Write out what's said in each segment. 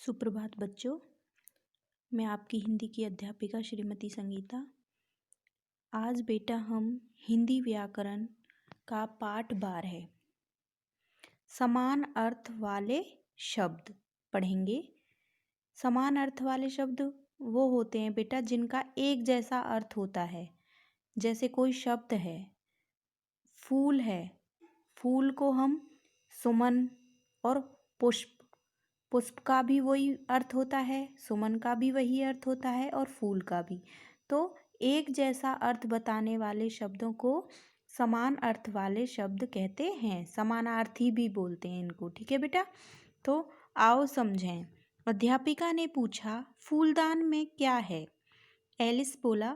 सुप्रभात बच्चों, मैं आपकी हिंदी की अध्यापिका श्रीमती संगीता। आज बेटा हम हिंदी व्याकरण का पाठ 12 है, समान अर्थ वाले शब्द पढ़ेंगे। समान अर्थ वाले शब्द वो होते हैं बेटा जिनका एक जैसा अर्थ होता है। जैसे कोई शब्द है, फूल है, फूल को हम सुमन और पुष्प, पुष्प का भी वही अर्थ होता है, सुमन का भी वही अर्थ होता है और फूल का भी। तो एक जैसा अर्थ बताने वाले शब्दों को समान अर्थ वाले शब्द कहते हैं, समानार्थी भी बोलते हैं इनको। ठीक है बेटा, तो आओ समझें। अध्यापिका ने पूछा, फूलदान में क्या है? एलिस बोला,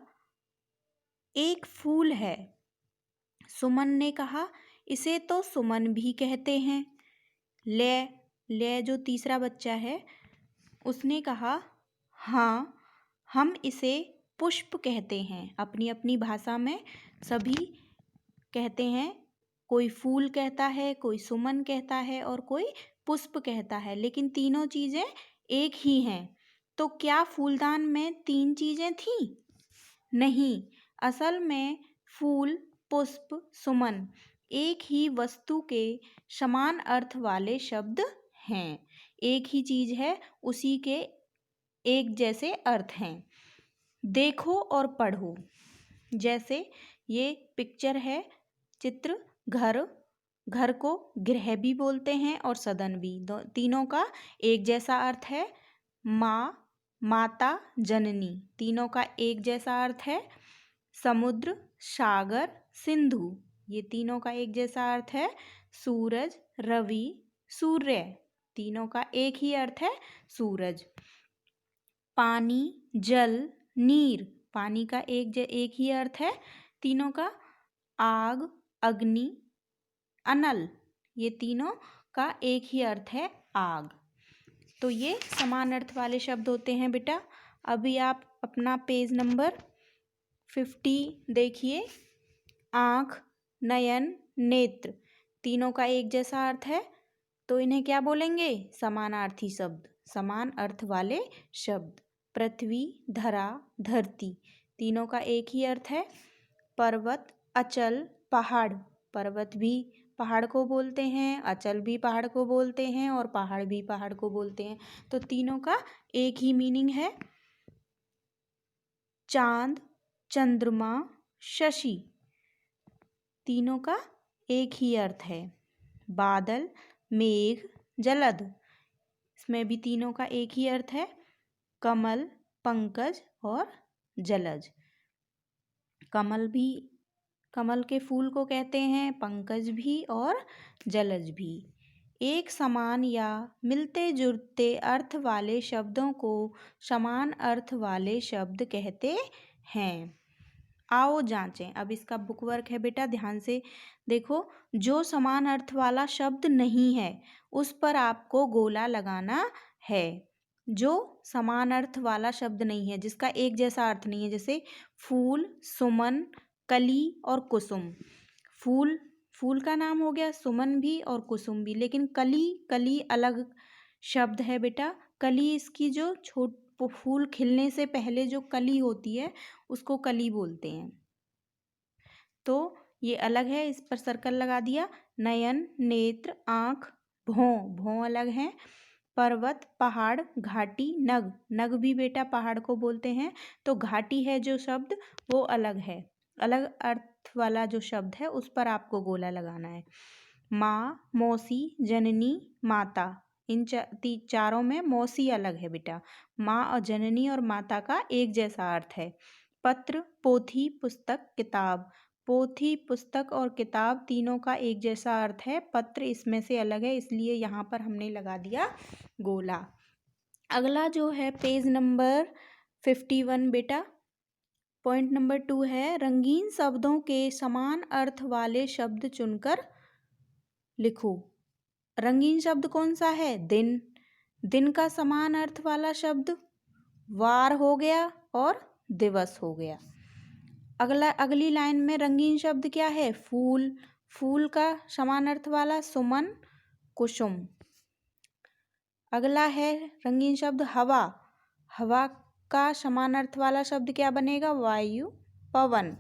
एक फूल है। सुमन ने कहा, इसे तो सुमन भी कहते हैं। ले जो तीसरा बच्चा है उसने कहा, हाँ, हम इसे पुष्प कहते हैं। अपनी अपनी भाषा में सभी कहते हैं, कोई फूल कहता है, कोई सुमन कहता है और कोई पुष्प कहता है, लेकिन तीनों चीज़ें एक ही हैं। तो क्या फूलदान में 3 चीज़ें थीं? नहीं, असल में फूल, पुष्प, सुमन एक ही वस्तु के समान अर्थ वाले शब्द हैं। एक ही चीज़ है, उसी के एक जैसे अर्थ हैं। देखो और पढ़ो। जैसे ये पिक्चर है, चित्र, घर, घर को गृह भी बोलते हैं और सदन भी। तीनों का एक जैसा अर्थ है। माँ, माता, जननी, तीनों का एक जैसा अर्थ है। समुद्र, सागर, सिंधु, ये तीनों का एक जैसा अर्थ है। सूरज, रवि, सूर्य, तीनों का एक ही अर्थ है, सूरज। पानी, जल, नीर, पानी का एक ही अर्थ है, तीनों का। आग, अग्नि, अनल, ये तीनों का एक ही अर्थ है, आग। तो ये समान अर्थ वाले शब्द होते हैं बेटा। अभी आप अपना पेज नंबर 50 देखिए। आँख, नयन, नेत्र, तीनों का एक जैसा अर्थ है, तो इन्हें क्या बोलेंगे? समानार्थी शब्द, समान अर्थ वाले शब्द। पृथ्वी, धरा, धरती, तीनों का एक ही अर्थ है। पर्वत, अचल, पहाड़, पर्वत भी पहाड़ को बोलते हैं, अचल भी पहाड़ को बोलते हैं और पहाड़ भी पहाड़ को बोलते हैं, तो तीनों का एक ही मीनिंग है। चांद, चंद्रमा, शशि, तीनों का एक ही अर्थ है। बादल, मेघ, जलद, इसमें भी तीनों का एक ही अर्थ है। कमल, पंकज और जलज, कमल के फूल को कहते हैं, पंकज भी और जलज भी। एक समान या मिलते जुलते अर्थ वाले शब्दों को समान अर्थ वाले शब्द कहते हैं। आओ जांचें। अब इसका बुक वर्क है बेटा, ध्यान से देखो। जो समान अर्थ वाला शब्द नहीं है उस पर आपको गोला लगाना है। जो समान अर्थ वाला शब्द नहीं है, जिसका एक जैसा अर्थ नहीं है, जैसे फूल, सुमन, कली और कुसुम। फूल का नाम हो गया, सुमन भी और कुसुम भी, लेकिन कली अलग शब्द है बेटा। कली, इसकी जो फूल खिलने से पहले जो कली होती है उसको कली बोलते हैं, तो ये अलग है, इस पर सर्कल लगा दिया। नयन, नेत्र, आँख, भौं अलग हैं। पर्वत, पहाड़, घाटी, नग भी बेटा पहाड़ को बोलते हैं, तो घाटी है जो शब्द वो अलग है, अलग अर्थ वाला जो शब्द है उस पर आपको गोला लगाना है। माँ, मौसी, जननी, माता, इन चारों में मौसी अलग है बेटा। माँ और जननी और माता का एक जैसा अर्थ है। पत्र, पोथी, पुस्तक, किताब, पोथी, पुस्तक और किताब तीनों का एक जैसा अर्थ है। पत्र इसमें से अलग है, इसलिए यहाँ पर हमने लगा दिया गोला। अगला जो है पेज नंबर 51 बेटा, पॉइंट नंबर 2 है, रंगीन शब्दों के समान अर्थ वाले शब्द चुनकर लिखो। रंगीन शब्द कौन सा है? दिन का समान अर्थ वाला शब्द वार हो गया और दिवस हो गया। अगली लाइन में रंगीन शब्द क्या है? फूल का समान अर्थ वाला सुमन, कुसुम। अगला है रंगीन शब्द हवा। हवा का समान अर्थ वाला शब्द क्या बनेगा? वायु, पवन।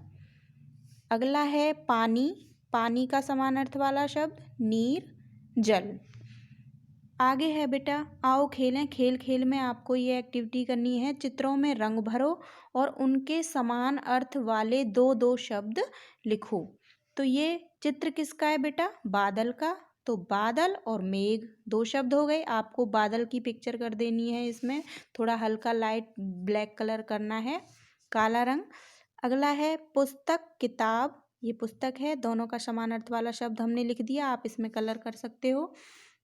अगला है पानी। पानी का समान अर्थ वाला शब्द नीर, जल। आगे है बेटा आओ खेलें। खेल खेल में आपको ये एक्टिविटी करनी है। चित्रों में रंग भरो और उनके समान अर्थ वाले दो दो शब्द लिखो। तो ये चित्र किसका है बेटा? बादल का। तो बादल और मेघ दो शब्द हो गए। आपको बादल की पिक्चर कर देनी है। इसमें थोड़ा हल्का लाइट ब्लैक कलर करना है, काला रंग। अगला है पुस्तक, किताब। ये पुस्तक है, दोनों का समान अर्थ वाला शब्द हमने लिख दिया। आप इसमें कलर कर सकते हो।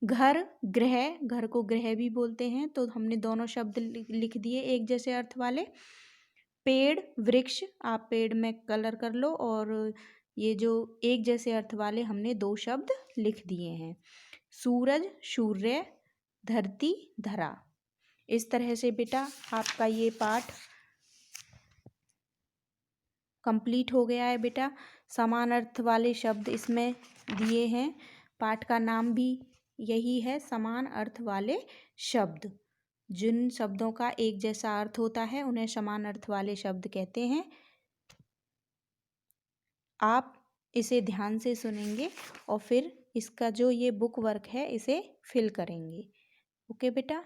घर, गृह। घर को गृह भी बोलते हैं, तो हमने दोनों शब्द लिख दिए एक जैसे अर्थ वाले। पेड़, वृक्ष। आप पेड़ में कलर कर लो। और ये जो एक जैसे अर्थ वाले हमने दो शब्द लिख दिए हैं। सूरज, सूर्य। धरती, धरा। इस तरह से बेटा आपका ये पाठ कंप्लीट हो गया है बेटा। समान अर्थ वाले शब्द इसमें दिए हैं। पाठ का नाम भी यही है, समान अर्थ वाले शब्द। जिन शब्दों का एक जैसा अर्थ होता है उन्हें समान अर्थ वाले शब्द कहते हैं। आप इसे ध्यान से सुनेंगे और फिर इसका जो ये बुक वर्क है इसे फिल करेंगे। ओके बेटा।